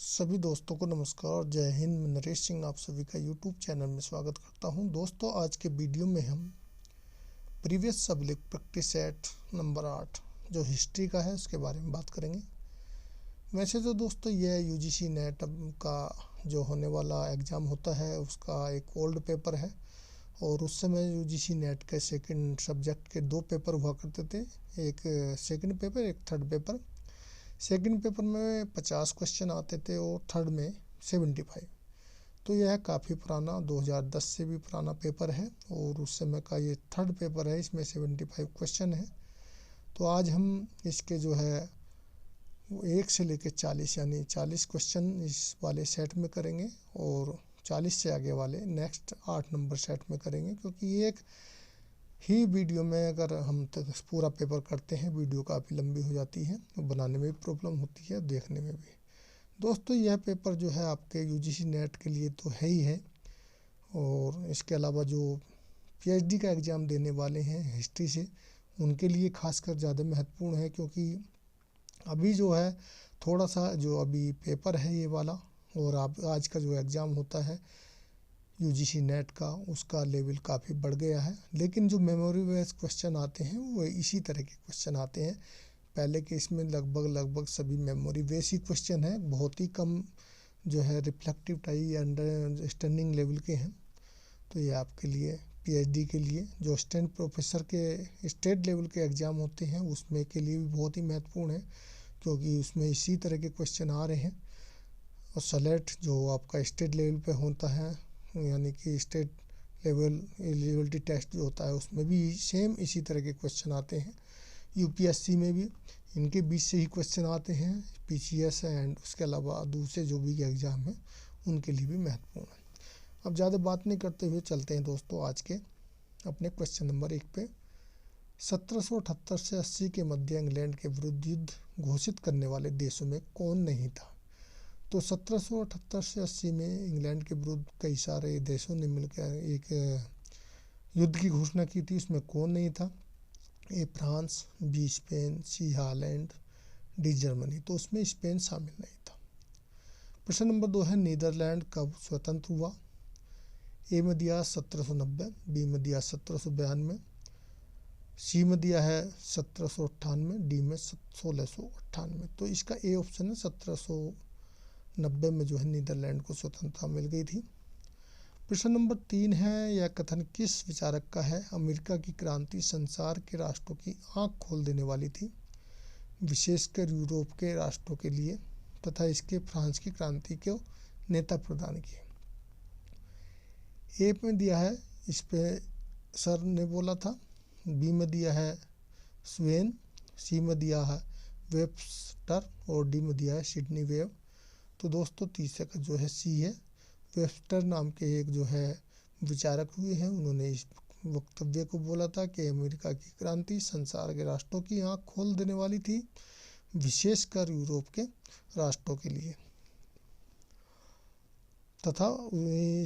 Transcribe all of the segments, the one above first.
सभी दोस्तों को नमस्कार। जय हिंद। मैं नरेश सिंह आप सभी का यूट्यूब चैनल में स्वागत करता हूं। दोस्तों, आज के वीडियो में हम previous public practice set number 8 जो हिस्ट्री का है उसके बारे में बात करेंगे। वैसे तो दोस्तों यह यूजीसी नेट का जो होने वाला एग्ज़ाम होता है उसका एक ओल्ड पेपर है और उस समय यूजीसी नेट के सेकंड सब्जेक्ट के 2 पेपर हुआ करते थे, एक सेकंड पेपर एक थर्ड पेपर। सेकंड पेपर में 50 क्वेश्चन आते थे और थर्ड में 75। तो यह काफ़ी पुराना 2010 से भी पुराना पेपर है और उस समय का ये थर्ड पेपर है, इसमें 75 क्वेश्चन है। तो आज हम इसके जो है 1 से लेकर 40 यानी 40 क्वेश्चन इस वाले सेट में करेंगे और 40 से आगे वाले नेक्स्ट 8 नंबर सेट में करेंगे, क्योंकि एक ही वीडियो में अगर हम तक पूरा पेपर करते हैं वीडियो काफ़ी लंबी हो जाती है, तो बनाने में भी प्रॉब्लम होती है, देखने में भी। दोस्तों, यह पेपर जो है आपके यूजीसी नेट के लिए तो है ही है और इसके अलावा जो पीएचडी का एग्ज़ाम देने वाले हैं हिस्ट्री से उनके लिए खासकर ज़्यादा महत्वपूर्ण है, क्योंकि अभी जो है थोड़ा सा जो अभी पेपर है ये वाला और आप आज का जो एग्ज़ाम होता है यूजीसी नेट का उसका लेवल काफ़ी बढ़ गया है। लेकिन जो मेमोरी बेस्ड क्वेश्चन आते हैं वो इसी तरह के क्वेश्चन आते हैं। पहले के इसमें लगभग सभी मेमोरी बेस्ड ही क्वेश्चन है, बहुत ही कम जो है रिफ्लेक्टिव टाइप या अंडरस्टैंडिंग लेवल के हैं। तो ये आपके लिए पीएचडी के लिए जो असिस्टेंट प्रोफेसर के स्टेट लेवल के एग्ज़ाम होते हैं उसमें के लिए भी बहुत ही महत्वपूर्ण है, क्योंकि उसमें इसी तरह के क्वेश्चन आ रहे हैं। और सलेट जो आपका स्टेट लेवल पे होता है यानी कि स्टेट लेवल एलिजिबिलिटी टेस्ट जो होता है उसमें भी सेम इसी तरह के क्वेश्चन आते हैं। यूपीएससी में भी इनके बीच से ही क्वेश्चन आते हैं, पीसीएस एंड उसके अलावा दूसरे जो भी एग्ज़ाम हैं उनके लिए भी महत्वपूर्ण है। अब ज़्यादा बात नहीं करते हुए चलते हैं दोस्तों आज के अपने क्वेश्चन नंबर 1 पे। 1778 से 80 के मध्य इंग्लैंड के विरुद्ध युद्ध घोषित करने वाले देशों में कौन नहीं था? तो 1778 से 80 में इंग्लैंड के विरुद्ध कई सारे देशों ने मिलकर एक युद्ध की घोषणा की थी, उसमें कौन नहीं था? A France, B Spain, C Holland, D Germany. तो उसमें स्पेन शामिल नहीं था। प्रश्न नंबर 2 है नीदरलैंड कब स्वतंत्र हुआ? ए में दिया 1790, बी में दिया 1792, सी में दिया है 1798, डी में 1698। तो इसका ए ऑप्शन है 1790 में जो है नीदरलैंड को स्वतंत्रता मिल गई थी। प्रश्न नंबर 3 है यह कथन किस विचारक का है? अमेरिका की क्रांति संसार के राष्ट्रों की आंख खोल देने वाली थी, विशेषकर यूरोप के राष्ट्रों के लिए, तथा इसके फ्रांस की क्रांति को नेता प्रदान किए। ए में दिया है इस पे सर ने बोला था, बी में दिया है स्वेन, सी में दिया है वेबस्टर और डी में दिया है सिडनी वेब। तो दोस्तों तीसरे का जो है सी है। वेबस्टर नाम के एक जो है विचारक हुए हैं, उन्होंने इस वक्तव्य को बोला था कि अमेरिका की क्रांति संसार के राष्ट्रों की आंख खोल देने वाली थी, विशेषकर यूरोप के राष्ट्रों के लिए, तथा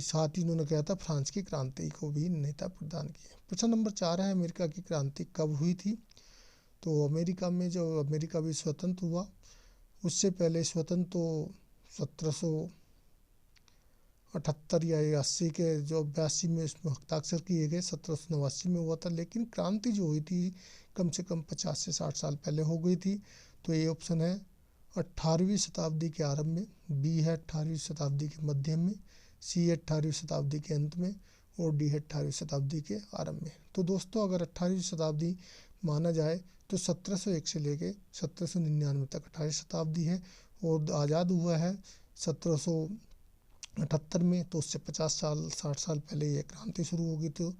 साथ ही उन्होंने कहा था फ्रांस की क्रांति को भी नेता प्रदान किया। प्रश्न नंबर 4 है अमेरिका की क्रांति कब हुई थी? तो अमेरिका में जो अमेरिका भी स्वतंत्र हुआ उससे पहले स्वतंत्र तो 1778 या 80 के जो 82 में इसमें हस्ताक्षर किए गए 1789 में हुआ था, लेकिन क्रांति जो हुई थी कम से कम 50 से 60 साल पहले हो गई थी। तो ये ऑप्शन है 18वीं शताब्दी के आरंभ में, बी है 18वीं शताब्दी के मध्य में, सी है 18वीं शताब्दी के अंत में और डी है 18वीं शताब्दी के आरंभ में। तो दोस्तों अगर 18वीं शताब्दी माना जाए तो 1701 से लेके 1799 तक 18वीं शताब्दी है और आज़ाद हुआ है 1778 में, तो उससे 50 साल 60 साल पहले ये क्रांति शुरू होगी। तो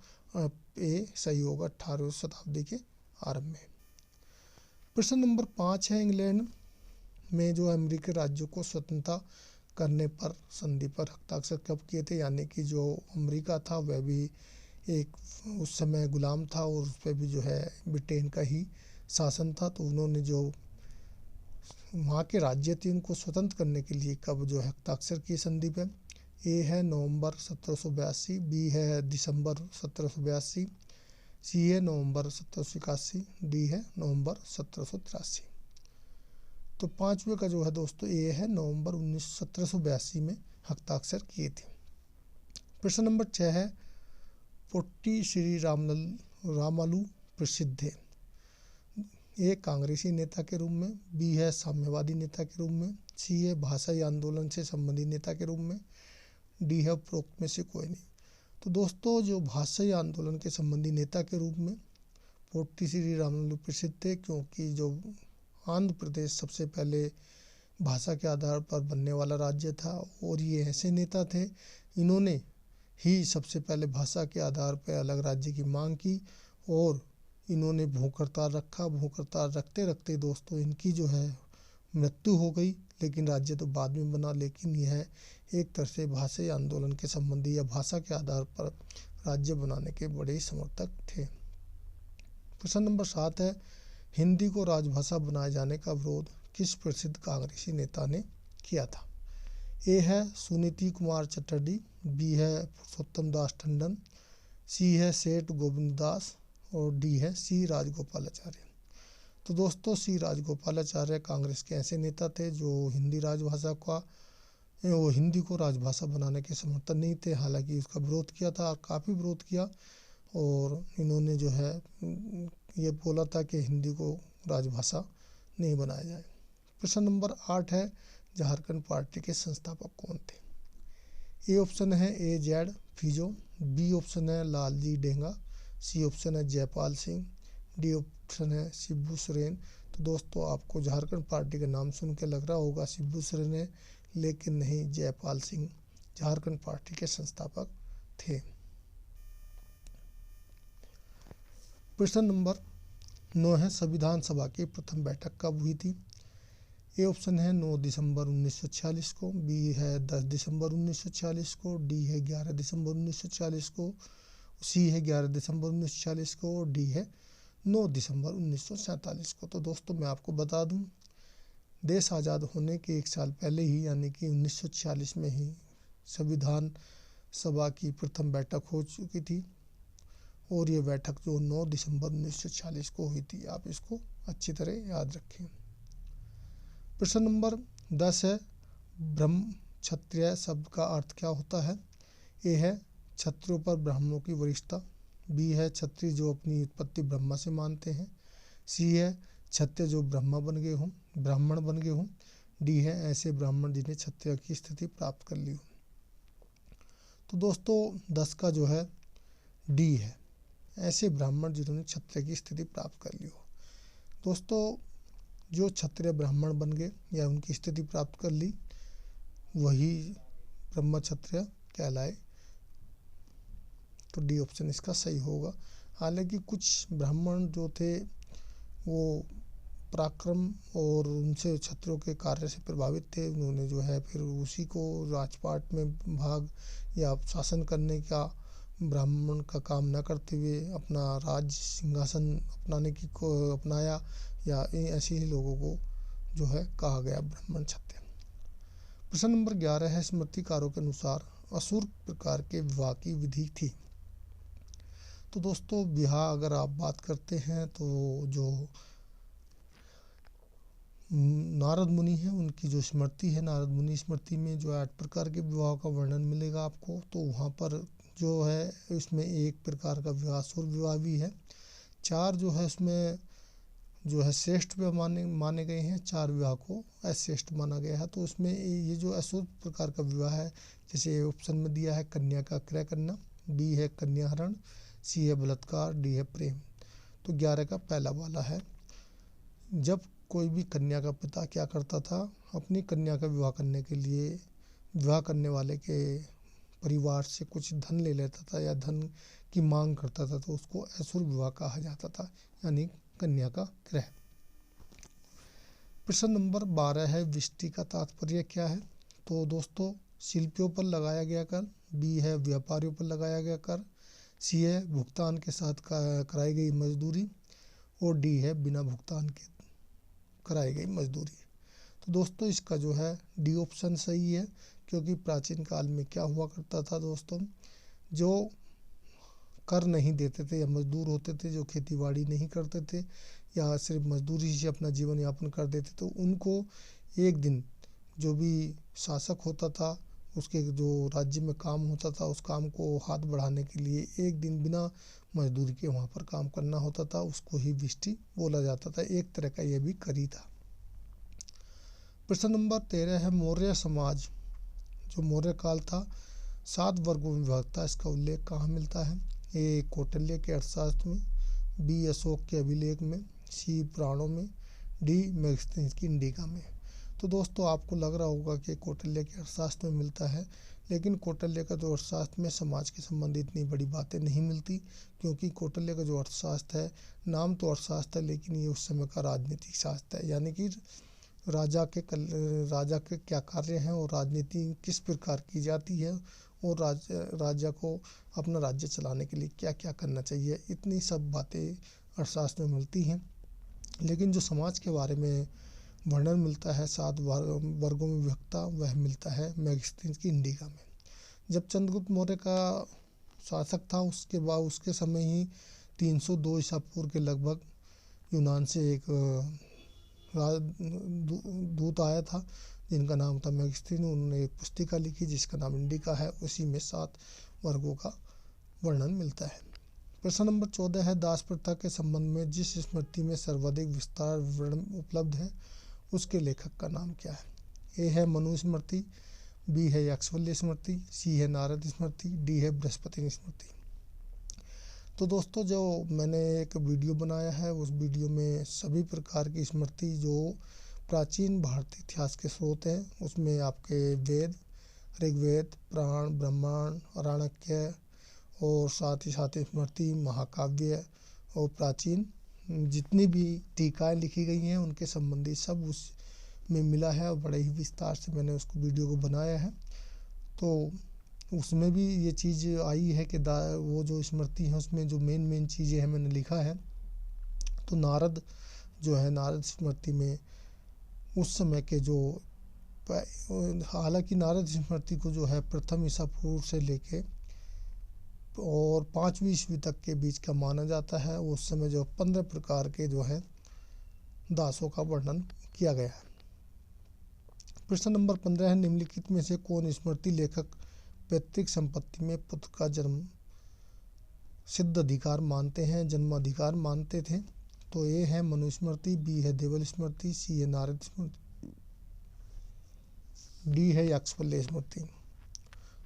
ए सही होगा 18वीं शताब्दी के आरंभ में। प्रश्न नंबर 5 है इंग्लैंड में जो अमेरिकी राज्यों को स्वतंत्रता करने पर संधि पर हस्ताक्षर कब किए थे? यानी कि जो अमेरिका था वह भी एक उस समय गुलाम था और उस पर भी जो है ब्रिटेन का ही शासन था। तो उन्होंने जो वहाँ के राज्य थे उनको स्वतंत्र करने के लिए कब जो है हस्ताक्षर किए संधि पे? ए है नवंबर 1782, बी है दिसंबर 1782, सी है नवंबर 1781, डी है नवंबर 1783। तो पांचवे का जो है दोस्तों ये है नवंबर 1782 में हस्ताक्षर किए थे। प्रश्न नंबर 6 है पोट्टी श्री रामालू प्रसिद्ध है। ए कांग्रेसी नेता के रूप में, बी है साम्यवादी नेता के रूप में, सी है भाषाई आंदोलन से संबंधित नेता के रूप में, डी है उपरोक्त में से कोई नहीं। तो दोस्तों जो भाषाई आंदोलन के संबंधी नेता के रूप में पोट्टी श्री रामालू प्रसिद्ध थे, क्योंकि जो आंध्र प्रदेश सबसे पहले भाषा के आधार पर बनने वाला राज्य था और ये ऐसे नेता थे, इन्होंने ही सबसे पहले भाषा के आधार पर अलग राज्य की मांग की और इन्होंने भूख हड़ताल रखा। भूख हड़ताल रखते रखते दोस्तों इनकी जो है मृत्यु हो गई, लेकिन राज्य तो बाद में बना। लेकिन यह एक तरह से भाषाई आंदोलन के संबंधी या भाषा के आधार पर राज्य बनाने के बड़े समर्थक थे। प्रश्न नंबर 7 है हिंदी को राजभाषा बनाए जाने का विरोध किस प्रसिद्ध कांग्रेसी नेता ने किया था। ए है सुनीति कुमार चटर्जी, बी है पुरुषोत्तम दास टंडन, सी है सेठ गोविंद दास और डी है सी राजगोपालाचार्य। तो दोस्तों सी राजगोपालाचार्य कांग्रेस के ऐसे नेता थे जो हिंदी को राजभाषा बनाने के समर्थन नहीं थे, हालांकि उसका विरोध किया था और काफ़ी विरोध किया और इन्होंने जो है ये बोला था कि हिंदी को राजभाषा नहीं बनाया जाए। प्रश्न नंबर 8 है झारखंड पार्टी के संस्थापक कौन थे। ए ऑप्शन है ए जेड फिजो, बी ऑप्शन है लालजी डेंगा, सी ऑप्शन है जयपाल सिंह, डी ऑप्शन है शिबू सोरेन। तो दोस्तों आपको झारखंड पार्टी का नाम सुन के लग रहा होगा शिबू सोरेन है, लेकिन नहीं, जयपाल सिंह झारखंड पार्टी के संस्थापक थे। प्रश्न नंबर 9 है संविधान सभा की प्रथम बैठक कब हुई थी। ए ऑप्शन है 9 दिसंबर 1946 को, बी है 10 दिसंबर 1946 को, डी है 11 दिसंबर 1946 को, सी है 11 दिसंबर 1946 को और डी है 9 दिसंबर 1947 को। तो दोस्तों मैं आपको बता दूं देश आज़ाद होने के एक साल पहले ही यानी कि 1946 में ही संविधान सभा की प्रथम बैठक हो चुकी थी और ये बैठक जो 9 दिसंबर 1946 को हुई थी। आप इसको अच्छी तरह याद रखें। प्रश्न नंबर 10 है ब्रह्म क्षत्रिय शब्द का अर्थ क्या होता है। ए है क्षत्रियों पर ब्राह्मणों की वरिष्ठता, बी है क्षत्रिय जो अपनी उत्पत्ति ब्रह्मा से मानते हैं, सी है क्षत्रिय जो ब्राह्मण बन गए हों, डी है ऐसे ब्राह्मण जिन्हें क्षत्रिय की स्थिति प्राप्त कर ली हो। तो दोस्तों 10 का जो है डी है, ऐसे ब्राह्मण जिन्होंने क्षत्रिय की स्थिति प्राप्त कर ली हो। दोस्तों जो क्षत्रिय ब्राह्मण बन गए या उनकी स्थिति प्राप्त कर ली वही ब्रह्म क्षत्रिय कहलाए। तो डी ऑप्शन इसका सही होगा। हालांकि कुछ ब्राह्मण जो थे वो पराक्रम और उनसे क्षत्रियों के कार्य से प्रभावित थे, उन्होंने जो है फिर उसी को राजपाट में भाग या शासन करने का ब्राह्मण का काम न करते हुए अपना राज सिंहासन अपनाया या ऐसे ही लोगों को जो है कहा गया ब्राह्मण क्षत्रिय। प्रश्न नंबर 11 है स्मृतिकारों के अनुसार असुर प्रकार के विवाह की विधि थी। तो दोस्तों विवाह अगर आप बात करते हैं तो जो नारद मुनि है उनकी जो स्मृति है, नारद मुनि स्मृति में जो 8 प्रकार के विवाह का वर्णन मिलेगा आपको। तो वहाँ पर जो है इसमें एक प्रकार का विवाह असुर विवाह भी है। 4 जो है इसमें जो है श्रेष्ठ विवाह माने गए हैं, 4 विवाह को अश्रेष्ठ माना गया है। तो उसमें ये जो असुर प्रकार का विवाह है, जैसे ऑप्शन में दिया है कन्या का क्रय करना, बी है कन्याहरण, सी है बलात्कार, डी है प्रेम। तो 11 का पहला वाला है। जब कोई भी कन्या का पिता क्या करता था, अपनी कन्या का विवाह करने के लिए विवाह करने वाले के परिवार से कुछ धन ले लेता था या धन की मांग करता था, तो उसको असुर विवाह कहा जाता था, यानी कन्या का क्रय। प्रश्न नंबर 12 है विष्टि का तात्पर्य क्या है। तो दोस्तों शिल्पियों पर लगाया गया कर, बी है व्यापारियों पर लगाया गया कर, सी है भुगतान के साथ कराई गई मजदूरी और डी है बिना भुगतान के कराई गई मजदूरी। तो दोस्तों इसका जो है डी ऑप्शन सही है, क्योंकि प्राचीन काल में क्या हुआ करता था दोस्तों, जो कर नहीं देते थे या मजदूर होते थे जो खेतीबाड़ी नहीं करते थे या सिर्फ मजदूरी से अपना जीवन यापन कर देते, तो उनको एक दिन जो भी शासक होता था, उसके जो राज्य में काम होता था, उस काम को हाथ बढ़ाने के लिए एक दिन बिना मजदूरी के वहाँ पर काम करना होता था। उसको ही विष्टि बोला जाता था। एक तरह का यह भी करी था। प्रश्न नंबर 13 है मौर्य समाज। जो मौर्य काल था 7 वर्गों में विभक्त था। इसका उल्लेख कहाँ मिलता है? ए कौटिल्य के अर्थशास्त्र में, बी अशोक के अभिलेख में, सी पुराणों में, डी मेगास्थनीज की इंडिका में। तो दोस्तों आपको लग रहा होगा कि कौटिल्य के अर्थशास्त्र में मिलता है, लेकिन कौटिल्य का जो अर्थशास्त्र में समाज के संबंधी इतनी बड़ी बातें नहीं मिलती, क्योंकि कौटिल्य का जो अर्थशास्त्र है, नाम तो अर्थशास्त्र है लेकिन ये उस समय का राजनीतिक शास्त्र है। यानी कि राजा के क्या कार्य हैं और राजनीति किस प्रकार की जाती है और राजा को अपना राज्य चलाने के लिए क्या क्या करना चाहिए, इतनी सब बातें अर्थशास्त्र में मिलती हैं। लेकिन जो समाज के बारे में वर्णन मिलता है 7 वर्गों में विभक्ता, वह मिलता है मेगास्थनीज की इंडिका में। जब चंद्रगुप्त मौर्य का शासक था, उसके बाद उसके समय ही 302 ईसा पूर्व के लगभग यूनान से एक दूत आया था जिनका नाम था मेगास्थनीज। उन्होंने एक पुस्तिका लिखी जिसका नाम इंडिका है। उसी में 7 वर्गों का वर्णन मिलता है। प्रश्न नंबर 14 है दास प्रथा के संबंध में जिस स्मृति में सर्वाधिक विस्तार विवरण उपलब्ध है, उसके लेखक का नाम क्या है? ए है मनु स्मृति, बी है याज्ञवल्क्य स्मृति, सी है नारद स्मृति, डी है बृहस्पति स्मृति। तो दोस्तों जो मैंने एक वीडियो बनाया है, उस वीडियो में सभी प्रकार की स्मृति जो प्राचीन भारतीय इतिहास के स्रोत हैं, उसमें आपके वेद, ऋग्वेद, पुराण, ब्राह्मण, आरण्यक और साथ ही स्मृति, महाकाव्य और प्राचीन जितनी भी टीकाएँ लिखी गई हैं उनके संबंधी सब उसमें मिला है और बड़े ही विस्तार से मैंने उसको वीडियो को बनाया है। तो उसमें भी ये चीज़ आई है कि वो जो स्मृति है उसमें जो मेन चीज़ें हैं मैंने लिखा है। तो नारद जो है, नारद स्मृति में उस समय के जो, हालांकि नारद स्मृति को जो है प्रथम ईसा पूर्व से लेके और 5वीं ईस्वी तक के बीच का माना जाता है। उस समय जो 15 प्रकार के जो है दासों का वर्णन किया गया है। प्रश्न नंबर 15 है निम्नलिखित में से कौन स्मृति लेखक पैतृक संपत्ति में पुत्र का जन्म सिद्ध अधिकार मानते हैं, जन्माधिकार मानते थे? तो ए है मनुस्मृति, बी है देवल स्मृति, सी है नारद स्मृति, डी है याज्ञवल्क्य स्मृति।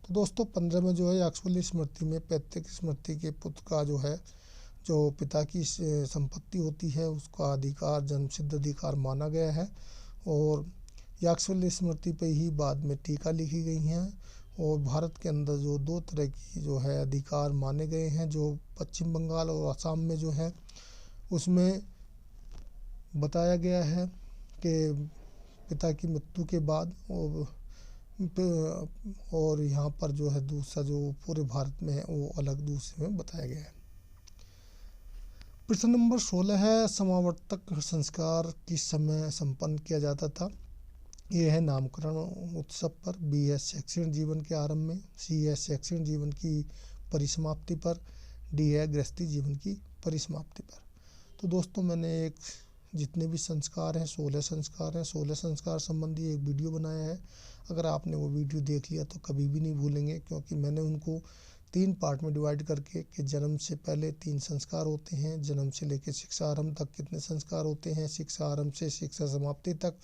तो दोस्तों 15 में जो है याज्ञवल्क्य स्मृति में पैतृक स्मृति के पुत्र का जो है, जो पिता की संपत्ति होती है उसका अधिकार जन्म सिद्ध अधिकार माना गया है। और याज्ञवल्क्य स्मृति पे ही बाद में टीका लिखी गई हैं। और भारत के अंदर जो 2 तरह की जो है अधिकार माने गए हैं, जो पश्चिम बंगाल और असम में जो है उसमें बताया गया है कि पिता की मृत्यु के बाद, और यहाँ पर जो है दूसरा जो पूरे भारत में है वो अलग दूसरे में बताया गया है। प्रश्न नंबर 16 है समावर्तक संस्कार किस समय संपन्न किया जाता था? ए है नामकरण उत्सव पर, बी है शैक्षणिक जीवन के आरंभ में, सी है शैक्षणिक जीवन की परिसमाप्ति पर, डी है गृहस्थी जीवन की परिसमाप्ति पर। तो दोस्तों मैंने एक जितने भी संस्कार हैं 16 संस्कार हैं, 16 संस्कार संबंधी एक वीडियो बनाया है। अगर आपने वो वीडियो देख लिया तो कभी भी नहीं भूलेंगे, क्योंकि मैंने उनको 3 पार्ट में डिवाइड करके कि जन्म से पहले 3 संस्कार होते हैं, जन्म से लेकर शिक्षा आरंभ तक कितने संस्कार होते हैं, शिक्षा आरंभ से शिक्षा समाप्ति तक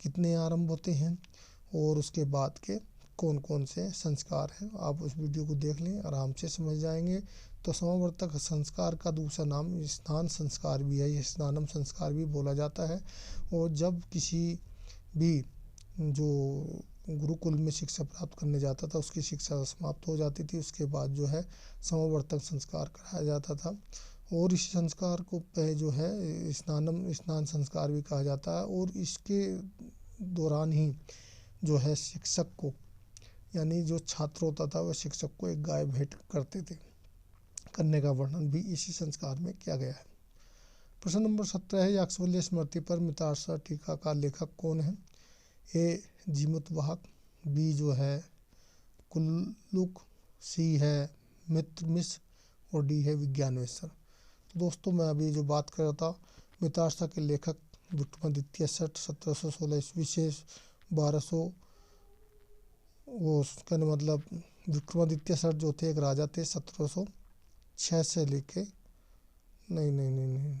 कितने आरंभ होते हैं, और उसके बाद के कौन कौन से संस्कार हैं। आप उस वीडियो को देख लें, आराम से समझ जाएंगे। तो समावर्तक संस्कार का दूसरा नाम स्नान संस्कार भी है, यह स्नानम संस्कार भी बोला जाता है। और जब किसी भी जो गुरुकुल में शिक्षा प्राप्त करने जाता था उसकी शिक्षा समाप्त हो जाती थी, उसके बाद जो है समावर्तक संस्कार कराया जाता था। और इस संस्कार को जो है स्नान संस्कार भी कहा जाता है। और इसके दौरान ही जो है शिक्षक को, यानी जो छात्र होता था वह शिक्षक को एक गाय भेंट करते थे, करने का वर्णन भी इसी संस्कार में किया गया है। प्रश्न नंबर 17 है याज्ञवल्क्य स्मृति पर मितारसा टीका का लेखक कौन है? ए जीमूतवाहक, बी जो है कुल्लुक, सी है मित्र मिश्र और डी है विज्ञानेश्वर। तो दोस्तों मैं अभी जो बात कर रहा था मितार्सा के लेखक विक्रमादित्य षट 1716 ईस्वी से 1200, वो कहने मतलब विक्रमादित्य षट जो थे एक राजा थे 1706 से लेके नहीं नहीं नहीं नहीं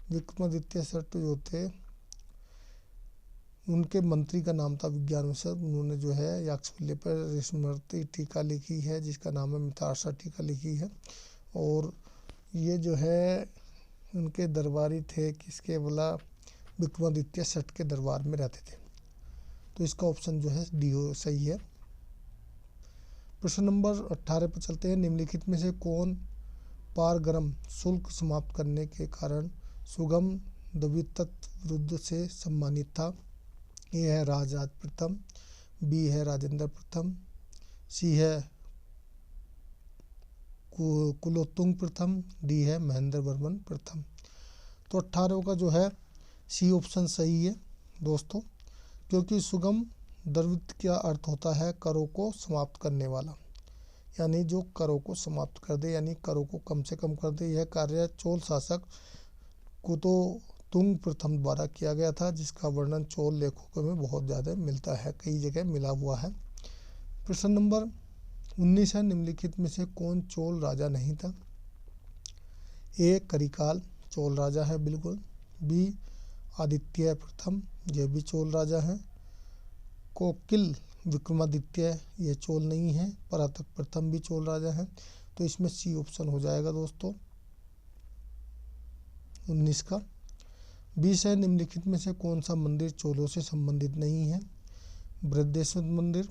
विक्रमादित्य षट जो थे उनके मंत्री का नाम था विज्ञान मिश्र। उन्होंने जो है याक्षवल्क्य पर स्मृति टीका लिखी है जिसका नाम है मितार्सा टीका लिखी है। और ये जो है उनके दरबारी थे, किसके बोला, विक्रमादित्य षट के दरबार में रहते थे। तो इसका ऑप्शन जो है डी सही है। प्रश्न नंबर 18 पर चलते हैं। निम्नलिखित में से कौन पारगमन शुल्क समाप्त करने के कारण सुगम द्वितत्व विरुद्ध से सम्मानित था? ए है राजराज प्रथम, बी है राजेंद्र प्रथम, सी है कुलोत्तुंग प्रथम, डी है महेंद्र वर्मन प्रथम। तो 18 का जो है सी ऑप्शन सही है दोस्तों, क्योंकि सुगम द्वित्व का अर्थ होता है करों को समाप्त करने वाला, यानी जो करों को समाप्त कर दे, यानी करों को कम से कम कर दे। यह कार्य चोल शासक कुलोत्तुंग प्रथम द्वारा किया गया था, जिसका वर्णन चोल लेखकों में बहुत ज़्यादा मिलता है, कई जगह मिला हुआ है। प्रश्न नंबर 19 है। निम्नलिखित में से कौन चोल राजा नहीं था? ए करिकाल चोल राजा है बिल्कुल, बी आदित्य प्रथम, यह भी चोल राजा है, कोकिल विक्रमादित्य ये चोल नहीं है, परातक प्रथम भी चोल राजा है। तो इसमें सी ऑप्शन हो जाएगा दोस्तों 19 का। 20 है। निम्नलिखित में से कौन सा मंदिर चोलों से संबंधित नहीं है? बृहदेश्वर मंदिर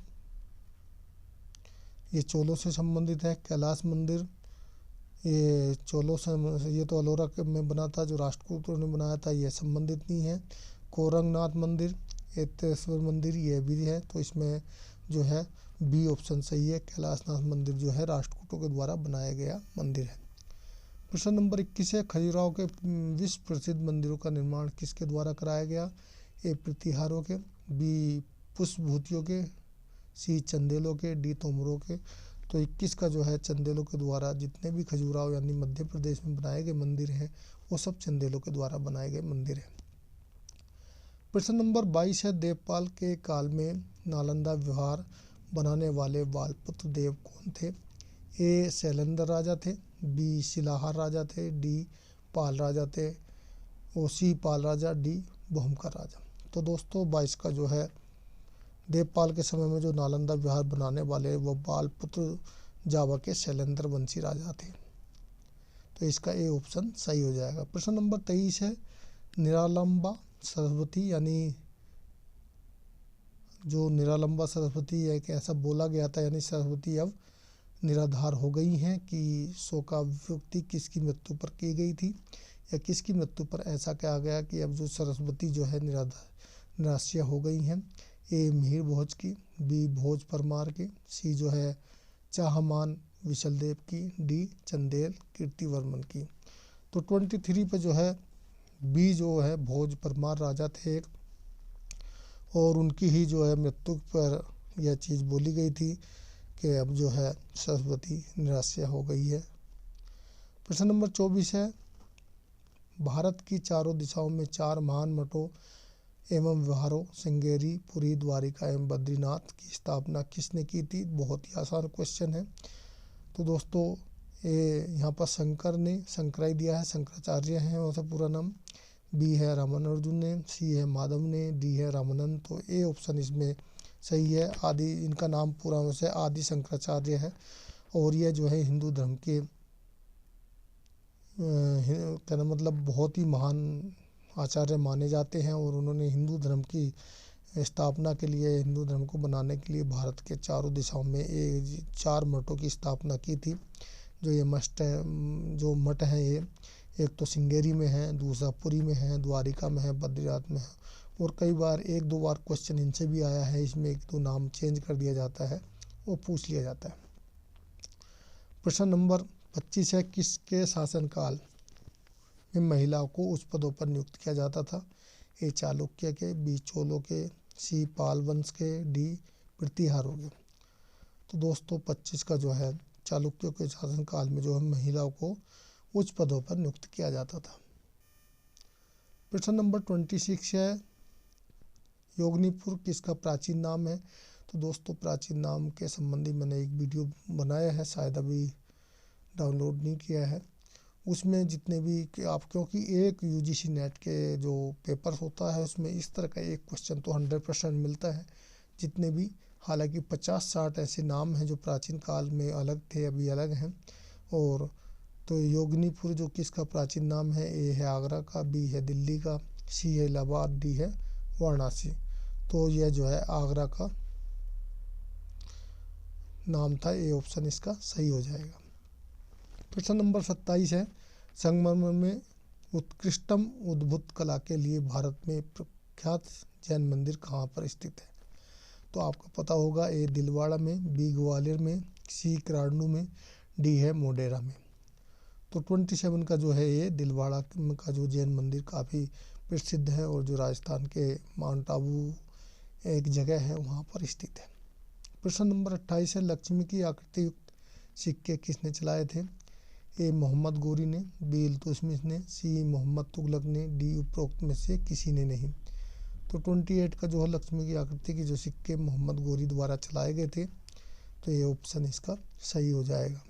ये चोलों से संबंधित है, कैलाश मंदिर ये चोलों से, ये तो अलोरा में बना था जो राष्ट्रकूटों ने बनाया था, ये संबंधित नहीं है। कोरंगनाथ मंदिर एतेश्वर मंदिर ये भी है, तो इसमें जो है बी ऑप्शन सही है, कैलाशनाथ मंदिर जो है राष्ट्रकूटों के द्वारा बनाया गया मंदिर है। प्रश्न नंबर 21 है। खजुराहो के विश्व प्रसिद्ध मंदिरों का निर्माण किसके द्वारा कराया गया? ए प्रतिहारों के, बी पुष्पभूतियों के, सी चंदेलों के, डी तोमरों के। तो 21 का जो है चंदेलों के द्वारा जितने भी खजुराहो यानी मध्य प्रदेश में बनाए गए मंदिर हैं वो सब चंदेलों के द्वारा बनाए गए मंदिर हैं। प्रश्न नंबर 22 है। देवपाल के काल में नालंदा विहार बनाने वाले बालपुत्र देव कौन थे? ए शैलेंद्र राजा थे, बी शिलाहार राजा थे, डी पाल राजा थे, और सी पाल राजा, डी भूमकर राजा। तो दोस्तों 22 का जो है देवपाल के समय में जो नालंदा विहार बनाने वाले वो बालपुत्र जावा के शैलेंद्र वंशी राजा थे। तो इसका ए ऑप्शन सही हो जाएगा। प्रश्न नंबर 23 है। निरालंबा सरस्वती यानी जो निरालंबा सरस्वती है कि ऐसा बोला गया था, यानी सरस्वती अब निराधार हो गई हैं कि शोकाव्युक्ति किसकी मृत्यु पर की गई थी, या किसकी मृत्यु पर ऐसा कहा गया कि अब जो सरस्वती जो है निराश्य हो गई हैं? ए मिहिर भोज की, बी भोज परमार की, सी जो है चाहमान विशलदेव की, डी चंदेल कीर्तिवर्मन की। तो 23 पे जो है बी जो है भोज परमार राजा थे एक, और उनकी ही जो है मृत्यु पर यह चीज़ बोली गई थी कि अब जो है सरस्वती निराश्य हो गई है। प्रश्न नंबर 24 है। भारत की चारों दिशाओं में 4 महान मठों एवं विहारों श्रृंगेरी, पुरी, द्वारिका एवं बद्रीनाथ की स्थापना किसने की थी? बहुत ही आसान क्वेश्चन है। तो दोस्तों ये यहाँ पर शंकर ने शंकराई दिया है, शंकराचार्य हैं वैसे पूरा नाम, बी है रामानुजन ने, सी है माधव ने, डी है रामानंद। तो ए ऑप्शन इसमें सही है। आदि इनका नाम पूरा वैसे आदि शंकराचार्य है, और यह जो है हिंदू धर्म के कहना मतलब बहुत ही महान आचार्य माने जाते हैं, और उन्होंने हिंदू धर्म की स्थापना के लिए, हिंदू धर्म को बनाने के लिए भारत के चारों दिशाओं में 4 मठों की स्थापना की थी। जो ये जो मठ हैं ये एक तो श्रृंगेरी में है, दूसरा पुरी में है, द्वारिका में है, बद्रीनाथ में है, और कई बार 1-2 बार क्वेश्चन इनसे भी आया है, इसमें 1-2 नाम चेंज कर दिया जाता है, वो पूछ लिया जाता है। प्रश्न नंबर 25 है। किसके शासनकाल में महिलाओं को उच्च पदों पर नियुक्त किया जाता था? ए चालुक्य के, बी चोलों के, सी पाल वंश के, डी प्रतिहारों के। तो दोस्तों 25 का जो है चालुक्यों के शासनकाल में जो है महिलाओं को उच्च पदों पर नियुक्त किया जाता था। प्रश्न नंबर 26 है योगनीपुर किसका प्राचीन नाम है। तो दोस्तों प्राचीन नाम के संबंधी मैंने एक वीडियो बनाया है, शायद अभी डाउनलोड नहीं किया है। उसमें जितने भी आप, क्योंकि एक यूजीसी नेट के जो पेपर होता है उसमें इस तरह का एक क्वेश्चन तो 100% मिलता है। जितने भी, हालांकि 50-60 ऐसे नाम हैं जो प्राचीन काल में अलग थे, अभी अलग हैं। और तो योगनीपुर जो किसका प्राचीन नाम है, ए है आगरा का, बी है दिल्ली का, सी है इलाहाबाद, डी है वाराणसी। तो यह जो है आगरा का नाम था, ए ऑप्शन इसका सही हो जाएगा। प्रश्न नंबर 27 है संगमरमर में उत्कृष्टम उद्भूत कला के लिए भारत में प्रख्यात जैन मंदिर कहाँ पर स्थित है। तो आपको पता होगा, ए दिलवाड़ा में, बी ग्वालियर में, सी कराड़नू में, डी है मोढेरा में। तो 27 का जो है ये दिलवाड़ा का जो जैन मंदिर काफ़ी प्रसिद्ध है और जो राजस्थान के माउंट आबू एक जगह है वहाँ पर स्थित है। प्रश्न नंबर 28 है लक्ष्मी की आकृति युक्त सिक्के किसने चलाए थे। ए मोहम्मद गोरी ने, बी इल्तुतमिश ने, सी मोहम्मद तुगलक ने, डी उपरोक्त में से किसी ने नहीं। तो 28 का जो है लक्ष्मी की आकृति के जो सिक्के मोहम्मद गोरी द्वारा चलाए गए थे, तो ये ऑप्शन इसका सही हो जाएगा।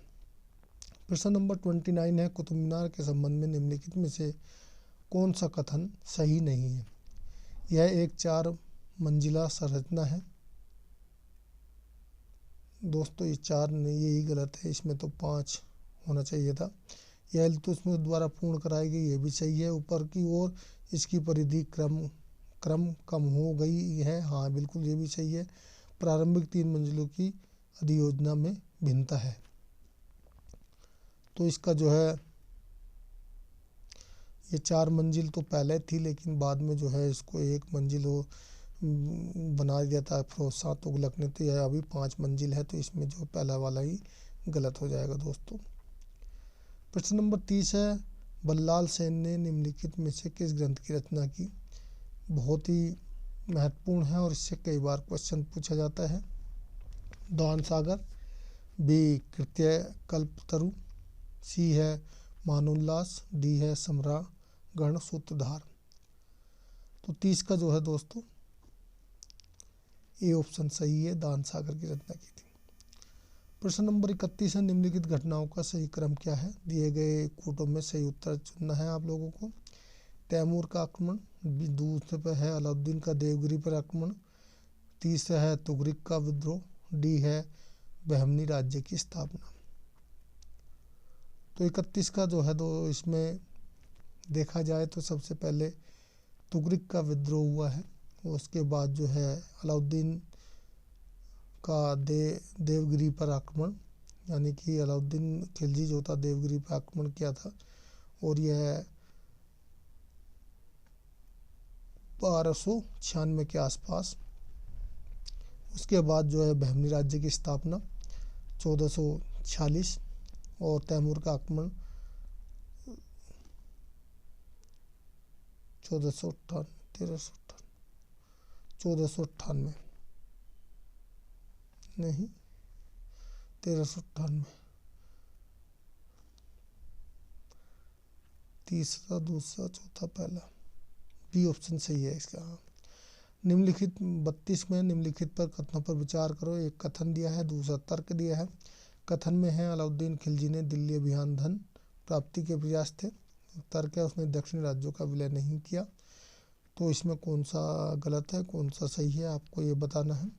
प्रश्न नंबर 29 है कुतुब मीनार के संबंध में निम्नलिखित में से कौन सा कथन सही नहीं है। यह एक 4 मंजिला संरचना है। दोस्तों ये 4 नहीं, यही गलत है, इसमें तो 5 होना चाहिए था। यह इल्तुतमिश द्वारा पूर्ण कराई गई, ये भी सही है। ऊपर की ओर इसकी परिधि क्रम कम हो गई है, हाँ बिल्कुल ये भी सही है। प्रारंभिक 3 मंजिलों की अधियोजना में भिन्नता है। तो इसका जो है ये 4 मंजिल तो पहले थी, लेकिन बाद में जो है इसको 1 मंजिल हो बना दिया था फिरोज शाह तुगलक ने। तो यह अभी 5 मंजिल है, तो इसमें जो पहला वाला ही गलत हो जाएगा दोस्तों। प्रश्न नंबर 30 है बल्लाल सेन ने निम्नलिखित में से किस ग्रंथ की रचना की। बहुत ही महत्वपूर्ण है और इससे कई बार क्वेश्चन पूछा जाता है। दान सागर, बी कृत्य कल्पतरु, सी है मानोल्लास, डी है सम्रागण सूत्रधार। तो 30 का जो है दोस्तों ए ऑप्शन सही है, दान सागर की रचना की थी। प्रश्न नंबर 31 है निम्नलिखित घटनाओं का सही क्रम क्या है। दिए गए कोटों में सही उत्तर चुनना है आप लोगों को। तैमूर का आक्रमण, दूसरे पर है अलाउद्दीन का देवगिरी पर आक्रमण, तीसरा है तुगरिक का विद्रोह, डी है बहमनी राज्य की स्थापना। तो 31 का जो है इसमें देखा जाए तो सबसे पहले तुगरिक का विद्रोह हुआ है, उसके बाद जो है अलाउद्दीन का देवगिरी पर आक्रमण, यानी कि अलाउद्दीन खिलजी जो था देवगिरी पर आक्रमण किया था, और यह 1296 के आसपास। उसके बाद जो है बहमनी राज्य की स्थापना 1446 और तैमूर का आक्रमण 1498 नहीं 1398, तीसरा दूसरा चौथा पहला, बी ऑप्शन सही है इसका। निम्नलिखित 32 में निम्नलिखित पर कथनों पर विचार करो। एक कथन दिया है, दूसरा तर्क दिया है। कथन में है अलाउद्दीन खिलजी ने दिल्ली अभियान धन प्राप्ति के प्रयास थे। तर्क है उसने दक्षिणी राज्यों का विलय नहीं किया। तो इसमें कौन सा गलत है कौन सा सही है आपको ये बताना है।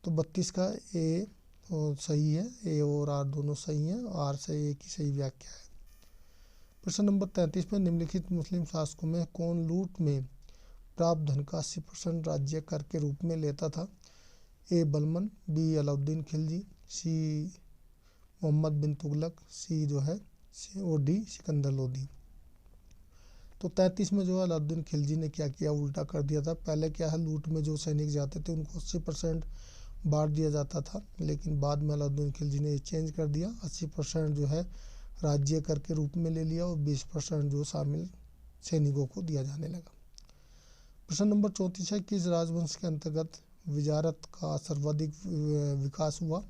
तो 32 का ए सही है, ए और आर दोनों सही हैं, आर से ए की सही व्याख्या है। प्रश्न नंबर 33 में निम्नलिखित मुस्लिम शासकों में कौन लूट में प्राप्त धन का 80% राज्य कर के रूप में लेता था। ए बलमन, बी अलाउद्दीन खिलजी, सी मोहम्मद बिन तुगलक, सी जो है और डी सिकंदर लोदी। तो 33 में जो है अलाउद्दीन खिलजी ने क्या किया, उल्टा कर दिया था। पहले क्या है लूट में जो सैनिक जाते थे उनको 80% बांट दिया जाता था, लेकिन बाद में अलाउद्दीन खिलजी ने चेंज कर दिया, 80% जो है राज्य कर के रूप में ले लिया और 20% जो शामिल सैनिकों को दिया जाने लगा। प्रश्न नंबर 34 है किस राजवंश के अंतर्गत विजारत का सर्वाधिक विकास हुआ।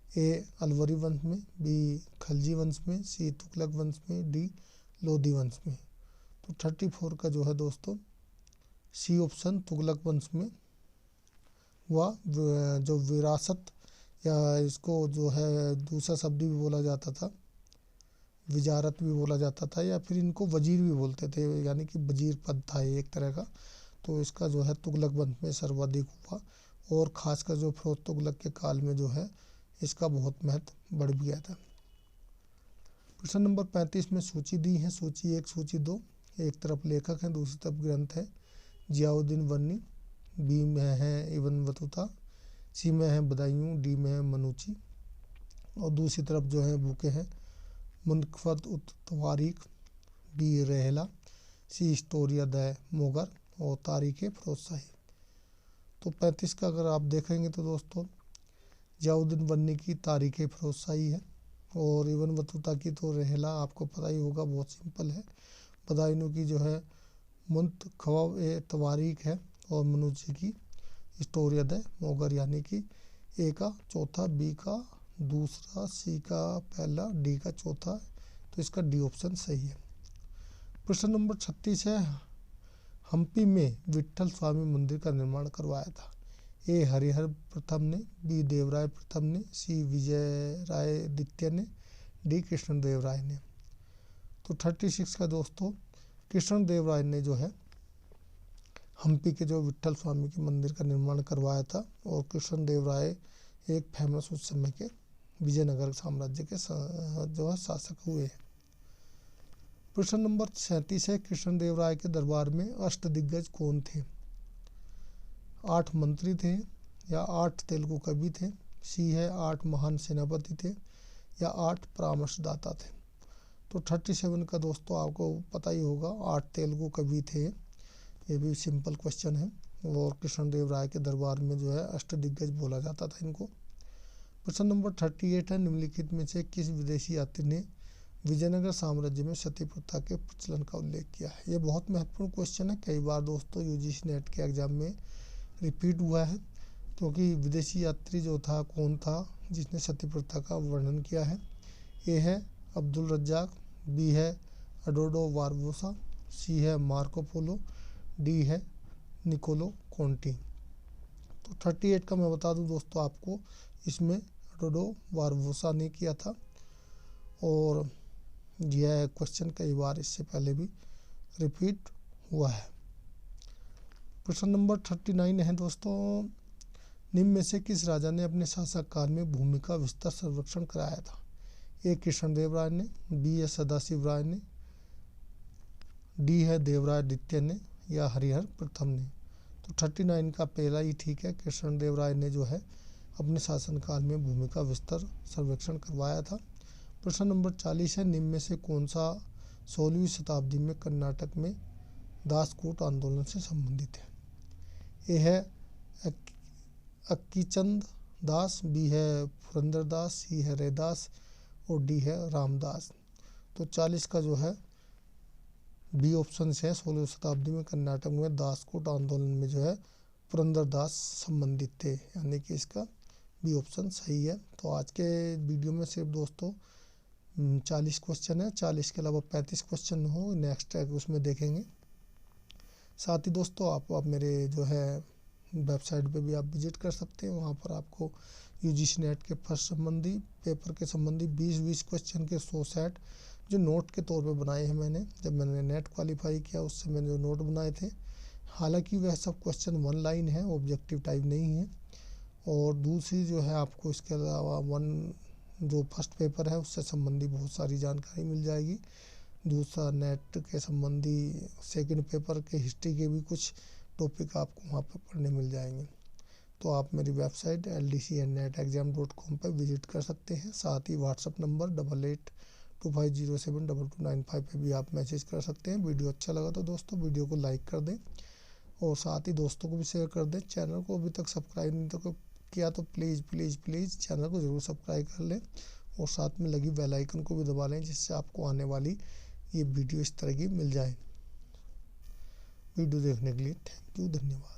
ए अलवरी वंश में, बी खलजी वंश में, सी तुगलक वंश में, डी लोधी वंश में। तो 34 का जो है दोस्तों सी ऑप्शन तुगलक वंश में वह जो विरासत या इसको जो है दूसरा शब्द भी बोला जाता था, विजारत भी बोला जाता था, या फिर इनको वजीर भी बोलते थे, यानी कि वजीर पद था ये एक तरह का। तो इसका जो है तुगलक वंश में सर्वाधिक हुआ और खासकर जो फिरोज तुगलक के काल में जो है इसका बहुत महत्व बढ़ गया था। प्रश्न नंबर 35 में सूची दी है, सूची 1 सूची 2, एक तरफ लेखक है दूसरी तरफ ग्रंथ है। जियाउद्दीन वन्नी, बी में है इब्न बतूता, सी में है बदायूं, डी में है मनूची, और दूसरी तरफ जो है बुके हैं मुनकफत उत तवारीख, बी रहला, सी हिस्टोरिया द मोगर और तारीख फिरोज शाही। तो 35 का अगर आप देखेंगे तो दोस्तों जियाउद्दीन वन्नी की तारीख फिरोज शाही है, और इब्न बतूता की तो रहला आपको पता ही होगा, बहुत सिंपल है। बदायूं की जो है मुनकफत ए तवारीख है, और मनूची की हिस्टोरिया द मोगर, यानी कि ए का चौथा, बी का दूसरा, सी का पहला, डी का चौथा। तो इसका डी ऑप्शन सही है। प्रश्न नंबर 36 है, हम्पी में विट्ठल स्वामी मंदिर का निर्माण करवाया था। ए हरिहर प्रथम ने, बी देवराय प्रथम ने, सी विजयराय द्वितीय ने, डी कृष्णदेव राय ने। तो 36 का दोस्तों कृष्णदेव राय ने जो है हम्पी के जो विट्ठल स्वामी के मंदिर का निर्माण करवाया था, और कृष्णदेव राय एक फेमस उस समय के विजयनगर साम्राज्य के जो है शासक हुए हैं। प्रश्न नंबर 37 है, कृष्णदेव राय के दरबार में अष्टदिग्गज कौन थे? 8 मंत्री थे या 8 तेलुगु कवि थे, सी है 8 महान सेनापति थे, या 8 परामर्शदाता थे। तो 37 का दोस्तों आपको पता ही होगा 8 तेलुगु कवि थे, ये भी सिंपल क्वेश्चन है, और कृष्णदेव राय के दरबार में जो है अष्टदिग्गज बोला जाता था इनको। प्रश्न नंबर 38 है, निम्नलिखित में से किस विदेशी यात्री ने विजयनगर साम्राज्य में सती प्रथा के प्रचलन का उल्लेख किया है? ये बहुत महत्वपूर्ण क्वेश्चन है, कई बार दोस्तों यूजीसी नेट के एग्जाम में रिपीट हुआ है, क्योंकि विदेशी यात्री जो था कौन था जिसने सती प्रथा का वर्णन किया है? ए है अब्दुल रज्जाक, बी है एडोर्डो बारबोसा, सी है मार्को पोलो, डी है निकोलो कोंटी। तो 38 का मैं बता दूं दोस्तों आपको, इसमें एडोर्डो बारबोसा ने किया था, और यह क्वेश्चन कई बार इससे पहले भी रिपीट हुआ है। प्रश्न नंबर 39 है दोस्तों, निम्न में से किस राजा ने अपने शासक काल में भूमि का विस्तार सर्वेक्षण कराया था? ए कृष्णदेव राय ने, बी है सदाशिव राय ने, डी है देवराय द्वितीय ने, या हरिहर प्रथम ने। तो 39 का पहला ही ठीक है, कृष्णदेव राय ने जो है अपने शासनकाल में भूमि का विस्तार सर्वेक्षण करवाया था। प्रश्न नंबर 40 है, निम्न में से कौन सा 16वीं शताब्दी में कर्नाटक में दासकूट आंदोलन से संबंधित है? ए है अक्कीचंद दास, बी है पुरंदरदास, सी है रैदास, और डी है रामदास। तो 40 का जो है बी ऑप्शन है, 16वीं शताब्दी में कर्नाटक में दासकूट आंदोलन में जो है पुरंदरदास संबंधित थे, यानी कि इसका बी ऑप्शन सही है। तो आज के वीडियो में सिर्फ दोस्तों 40 क्वेश्चन है, 40 के अलावा 35 क्वेश्चन हो नेक्स्ट उसमें देखेंगे। साथ ही दोस्तों आप मेरे जो है वेबसाइट पे भी आप विजिट कर सकते हैं, वहाँ पर आपको यूजीसी नेट के फर्स्ट संबंधी पेपर के संबंधी 20 क्वेश्चन के 100 सेट जो नोट के तौर पे बनाए हैं मैंने, जब मैंने नेट क्वालिफाई किया उससे मैंने जो नोट बनाए थे, हालांकि वह सब क्वेश्चन 1 लाइन है, ऑब्जेक्टिव टाइप नहीं है। और दूसरी जो है आपको इसके अलावा जो फर्स्ट पेपर है उससे संबंधी बहुत सारी जानकारी मिल जाएगी। दूसरा नेट के संबंधी सेकंड पेपर के हिस्ट्री के भी कुछ टॉपिक आपको वहाँ पर पढ़ने मिल जाएंगे। तो आप मेरी वेबसाइट ldcnetexam.com पर विजिट कर सकते हैं। साथ ही व्हाट्सअप नंबर 8825072295 पे भी आप मैसेज कर सकते हैं। वीडियो अच्छा लगा तो दोस्तों वीडियो को लाइक कर दें, और साथ ही दोस्तों को भी शेयर कर दें। चैनल को अभी तक सब्सक्राइब नहीं तो किया तो प्लीज़ चैनल को ज़रूर सब्सक्राइब कर लें, और साथ में लगी बेल आइकन को भी दबा लें, जिससे आपको आने वाली ये वीडियो इस तरह की मिल जाए। वीडियो देखने के लिए थैंक यू, धन्यवाद।